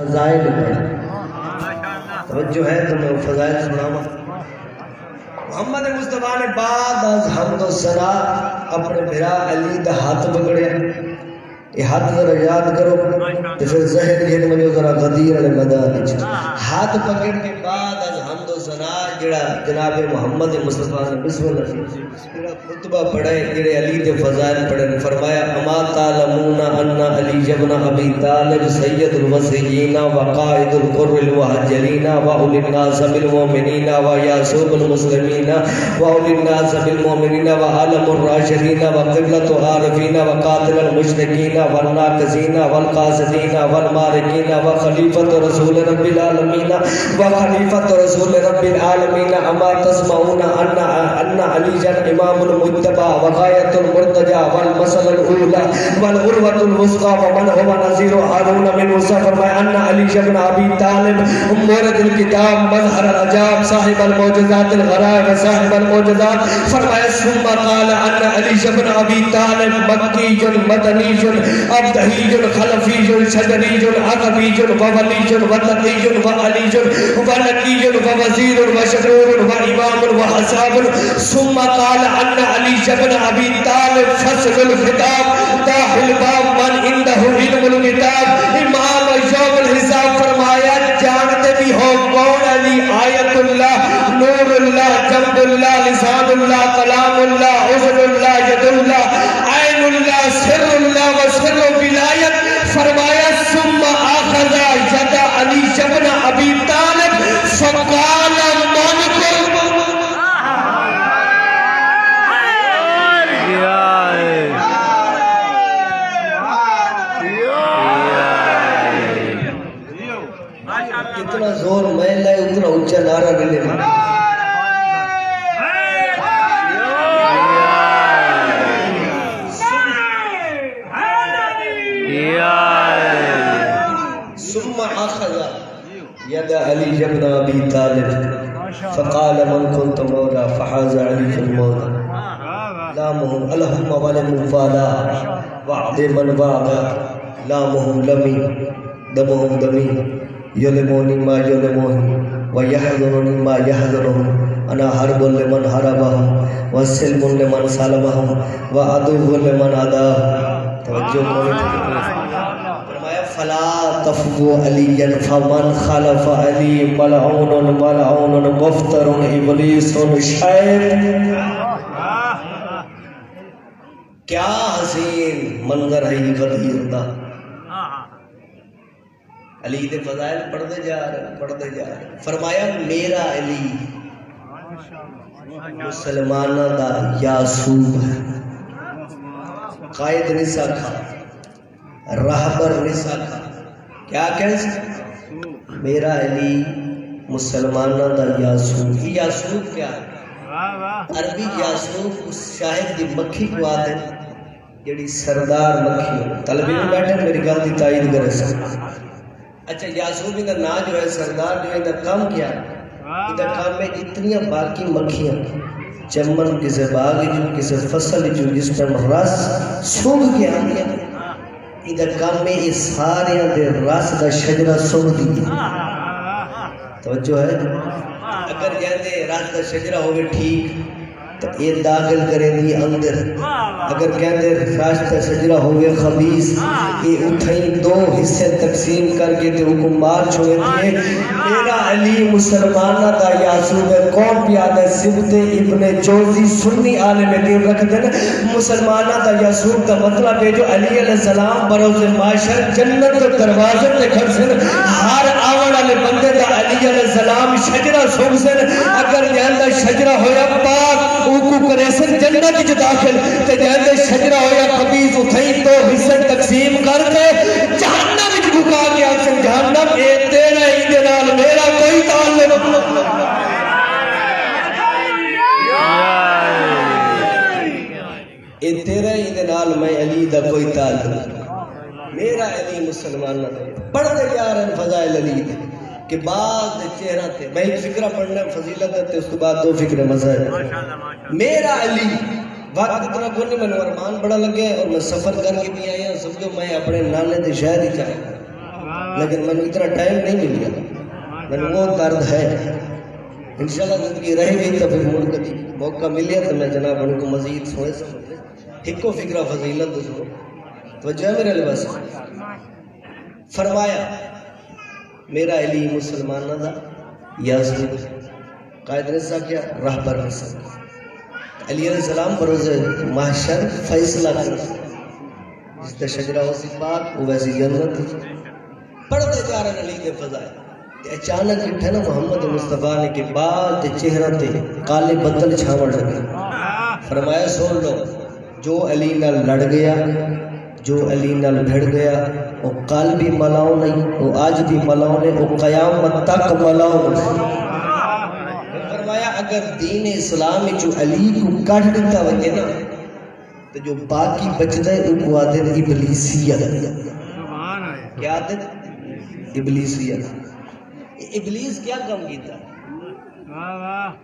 فضائل توجہ ہے تو میں فضائل سناؤں. محمد مصطفیٰ نے بعد از حمد و ثنا اپنے بھرا علی دا ہاتھ پکڑیا. یہ ہاتھ ذرا یاد کرو تو پھر ذہن گھن میں ذرا غدیر علی میدان ہاتھ پکڑ کے بعد از حمد و ثنا جڑا جناب محمد مصطفیٰ نے بسم اللہ جڑا خطبہ پڑھے جڑے علی دے فضائل پڑھے فرمایا اما تعلمون ان علی ابن ابی طالب سید الوصیین وقائد القر المہجرین واولی الناس بالمؤمنین ویاسوب المسلمین واولی الناس بالمؤمنین وعالم الراشدین وقبلۃ عارفین وقاتل المشرکین والناقصین والقاصدین والمارقین وخلیفۃ رسول رب العالمین وخلیفۃ رسول رب العالمین اما تسمعون ان علی جن امام المجتبى وغایۃ المرتجى والمثل الاولى والعروۃ الوثقى ومن هو نظیر هارون من موسیٰ. فرمایا ان علی بن ابی طالب مورد الکتاب مظہر العجاب صاحب المعجزات الغرائب صاحب المعجزات. فرمایا ثم قال ان علی بن ابی طالب مکی مدنی ابدہی خلفی شجری عقبی وولی وتقی وعلی ونقی ووزیر وشکور وامام وحساب. ثم قال ان علی بن ابی طالب فصل الخطاب داخل باب من عنده علم الکتاب امام یوم الحساب. فرمایا جانتے بھی ہو کون علی؟ آیت اللہ، نور اللہ، جنب اللہ، لسان اللہ، کلام اللہ، عزل اللہ، ید اللہ، عین اللہ، سر اللہ و سر ولایت. فرمایا ثم اخذ ید علی بن ابی طالب فقال اتنا زور میں لائے اتنا اونچا نعرہ ملے گا. ثم اخذ يد علي بن ابي طالب فقال من كنت مولا فحاز علي في المولى لامهم اللهم ولم فالا وعد من وادا لامهم لمي دمهم دمي يلموني ما يلموني ويحزنني ما يحزنهم انا حرب لمن حربهم وسلم لمن سلمهم وعدو لمن عداهم. توجہ کرو. فرمایا فلا تفقوا عليا فمن خلف علي ملعون ملعون مفتر ابلیس شاعر. کیا حسین منظر ہے یہ غدیر دا. علی دے فضائل پڑھتے جا رہے. فرمایا میرا علی مسلمانہ دا یاسوب ہے. قائد نہیں سکھا، رہبر نہیں سکھا. کیا کہہ میرا علی مسلمانہ دا یاسوب. یاسوب کیا ہے؟ عربی یاسوب اس شاہد دی مکھی کو آدھے جڑی سردار مکھی ہو. طلبی میں بیٹھے میری گل دی تائید کرے سکتا. اچھا یاسوبی کا نام جو ہے سردار جو ہے ادھا کام کیا ہے؟ ادھا کام میں اتنی باقی مکھیاں چمن کسے باغ جو کسے فصل جو جس پر رس سونگ کے آگیا ادھا کام میں اس سارے دے رس دا شجرہ سونگ دی. توجہ ہے اگر جاندے رس دا شجرہ ہوئے ٹھیک تو یہ داخل کریں دی اندر. اگر کہتے راستہ شجرہ ہوئے خبیث یہ اٹھائیں دو حصے تقسیم کر کے تے حکم مار چھوئے دیئے. میرا علی مسلمانہ دا یاسوب ہے. کون پیادہ ہے؟ سبت ابن جوزی سنی عالم دین رکھ دینا. مسلمانہ دا یاسوب دا مطلب ہے جو علی علیہ السلام بروز معاشر جنت دروازے تے کھڑ سن ہر آوڑ والے بندے دا علی علیہ السلام شجرہ سن سن. اگر جاندہ شجرہ ہویا پاک اوکو کرے سن جنت جو داخل تے جاندے شجرہ ہویا خبیث اتھائیں دو حصے تقسیم کر کے جہنم وچ بکا کے آسن جہنم اے تیرا ہی نال میرا کوئی تعلق. اے تیرا ہی نال میں علی دا کوئی تعلق. میرا علی مسلمان نہ پڑھتے جا رہے ہیں فضائل علی دے کہ بعض چہرہ تھے. میں ایک فکرہ پڑھنا فضیلت ہے اس کے بعد دو فکرہ مذہب. میرا علی وقت اتنا کوئی نہیں، میں نے ارمان بڑا لگے اور میں سفر کر کے بھی آیا. سمجھو میں اپنے نانے دے شہر ہی چاہے لیکن میں اتنا ٹائم نہیں مل گیا. میں وہ درد ہے. انشاءاللہ زندگی رہے گی تو پھر ملک دی موقع ملیا تو میں جناب ان کو مزید سوئے سمجھے ایک کو فکرہ فضیلت دو سنو. توجہ میرے لباس فرمایا میرا علی مسلمانہ دا یازدی قائد رسا کیا رہبر رسا. علی علیہ السلام بروز محشر فیصلہ کر جس تے شجرہ ہو سی پاک وہ ویسی جنت پڑھتے جا رہے علی کے فضائے. اچانک اٹھے نا محمد مصطفیٰ نے کے بعد چہرہ تے کالے بدل چھاوڑ لگے. فرمایا سن لو جو علی نال لڑ گیا جو علی نال بھڑ گیا وہ کل بھی ملاؤ نہیں وہ آج بھی ملاؤ نہیں وہ قیامت تک ملاؤ نہیں. فرمایا اگر دین اسلام جو علی کو کٹ دیتا وجہ نا تو جو باقی بچتا ہے ان کو عادت ابلیسیت. کیا عادت ابلیسیت. ابلیس کیا کام کیتا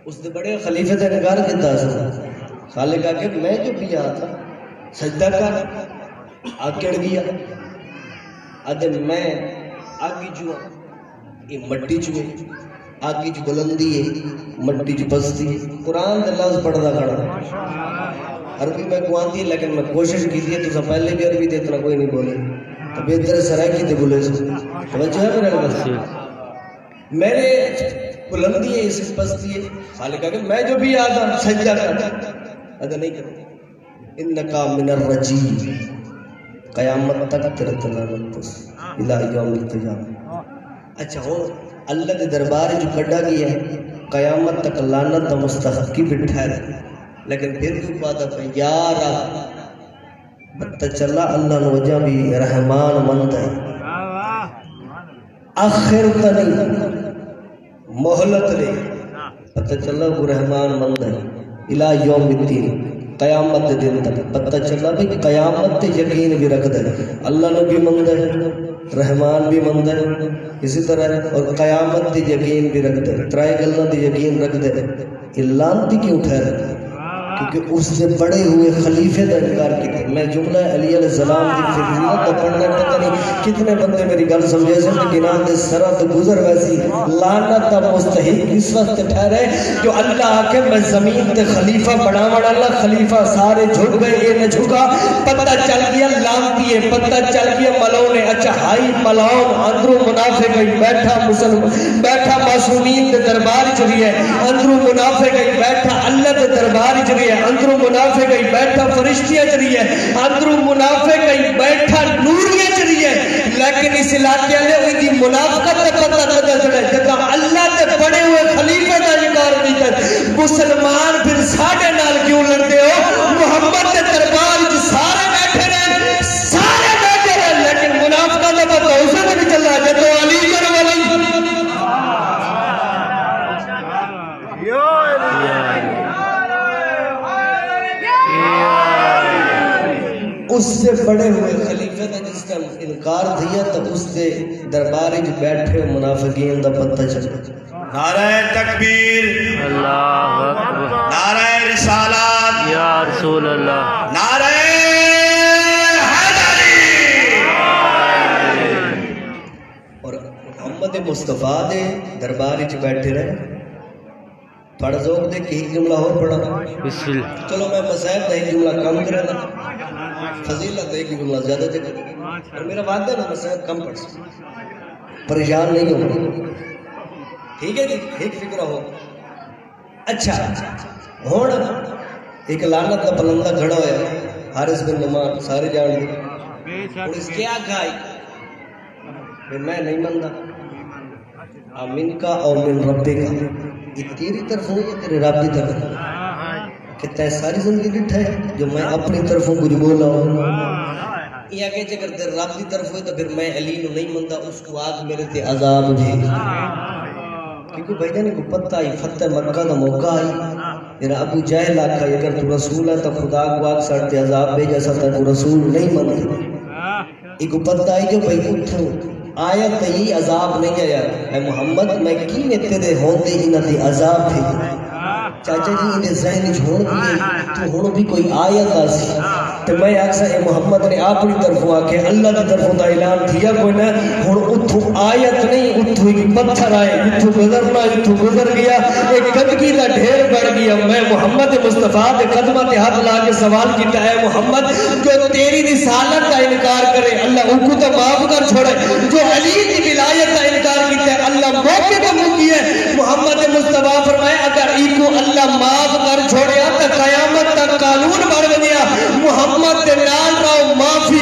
اس نے بڑے خلیفہ سے انکار کیتا ہے. خالق آ کے میں جو پیا تھا سجدہ کر آکڑ گیا آدھے میں آگی جو یہ مٹی چوئے آگی جو بلندی ہے مٹی جو بستی ہے. قرآن دے لفظ پڑھدا کھڑا عربی میں کو آتی ہے لیکن میں کوشش کی تھی تو پہلے بھی عربی اتنا کوئی نہیں بولے تو بہتر سرائے کی تھے بولے توجہ ہے میرے لفظ میرے بلندی ہے اس بستی ہے. خالق کہ میں جو بھی آتا سجدہ کرتا ادا نہیں کرتا. انکا من الرجیم قیامت تک ترتنا نتس الہ یوم القیامہ. اچھا ہو اللہ کے دربار جو کڑا گیا ہے قیامت تک لعنت دا مستحق کی بٹھا ہے لیکن پھر بھی بات ہے یا رب پتہ چلا اللہ نے وجہ بھی رحمان مند ہے. آخر تنی محلت لے پتہ چلا وہ رحمان مند ہے الہ یوم الدین قیامت دن تک. پتہ چلا بھی قیامت یقین بھی رکھ دے اللہ نے بھی مند ہے رحمان بھی مند ہے اسی طرح اور قیامت یقین بھی رکھ دے ترائے گلنا دی یقین رکھ دے. یہ لانتی کیوں ٹھہرے کیونکہ اس سے بڑے ہوئے خلیفے کا انکار کیتے. میں جملہ علی علیہ السلام کی فضیلت تو پڑھنے پتہ نہیں کتنے بندے میری گل سمجھے سے گناہ دے سرا تو گزر ویسی لعنت کا مستحق اس وقت ٹھہرے جو اللہ آکے میں زمین تے خلیفہ بناوڑ اللہ خلیفہ سارے جھک گئے یہ نہ جھکا. پتہ چل گیا لانتی ہے پتہ چل گیا ملون ہے. اچھا ہائی ملون اندروں منافق گئی بیٹھا مسلم بیٹھا معصومین دے دربار چلی ہے اندروں منافق گئی بیٹھا اللہ دے دربار چلی اندروں منافع گئی بیٹھا فرشتیاں چلی ہے اندروں منافع گئی بیٹھا نوریاں چلی ہے. لیکن اس علاقے لے ہوئی دی منافقت کا پتہ نہ چڑھے جب اللہ تے بڑے ہوئے خلیفہ کا انکار نہیں کر مسلمان پھر ساڑھے نال کیوں لڑتے ہو. محمد کے دربار جو سارے بیٹھے رہے سارے بیٹھے رہے لیکن منافقت کا پتہ اسے نہیں چلا جب علی کر والی اس سے بڑے ہوئے خلیفہ نے جس کا انکار دیا تو اس سے درباری جو بیٹھے منافقین دا پتہ چلا. نعرہ تکبیر اللہ اکبر نعرہ رسالات یا رسول اللہ نعرہ حیدری. اور محمد مصطفیٰ دے درباری جو بیٹھے رہے پڑھ ذوق دے کہ ایک جملہ اور پڑھا چلو میں مسائب دا ایک جملہ کم کرنا فضیلت ایک جملہ زیادہ ذکر اور میرا وعدہ ہے مسائب کم پڑھ سکتا پریشان نہیں ہوں ٹھیک ہے جی ایک فکرہ ہو. اچھا ہون ایک لعنت کا پلندہ کھڑا ہویا حارث بن نعمان سارے جان دے اور اس کیا کھائی پھر میں نہیں مندہ آمین کا اور من ربے کا یہ تیری طرف ہوں یا تیرے رب کی طرف کہ تے ساری زندگی ڈٹھا ہے جو میں اپنی طرفوں کچھ بولا ہوں یا کہ اگر تیرے رب کی طرف ہوئے تو پھر میں علی نو نہیں مندہ اس کو آگ میرے تے عذاب بھیج کیونکہ بھائی جانے کو پتہ آئی فتح مکہ کا موقع آئی میرا ابو جہل آکھا اگر تو رسول ہے تو خدا کو آگ سڑتے عذاب بھیجا سکتا تو رسول نہیں مندہ ایک پتہ آئی جو بھائی اٹھو آیت ہی عذاب نہیں آیا اے محمد میں کی نے تیرے ہوندے ہی نہ تے عذاب بھیجا چاچا جی انہیں ذہن چھوڑ دیئے تو ہونو بھی کوئی آیت آسی تو میں آکسا اے محمد نے اپنی طرفوں آکے اللہ کی طرفوں دا اعلان کیا کوئی نہ ہن اتھو آیت نہیں اتھو ایک پتھر آئے اتھو گزر گیا ایک گندگی دا ڈھیر بڑھ گیا میں محمد مصطفیٰ دے قدمہ تے ہاتھ لا کے سوال کیتا ہے محمد جو تیری رسالت کا انکار کرے اللہ ان کو تو معاف کر چھوڑے جو علی کی ولایت کا انکار کیتا ہے اللہ موقع تو موقع ہے محمد مصطفیٰ فرمائے اگر ایکو اللہ معاف کر چھوڑیا تو قیامت تک قانون بڑھ گیا محمد دے نال رہو معافی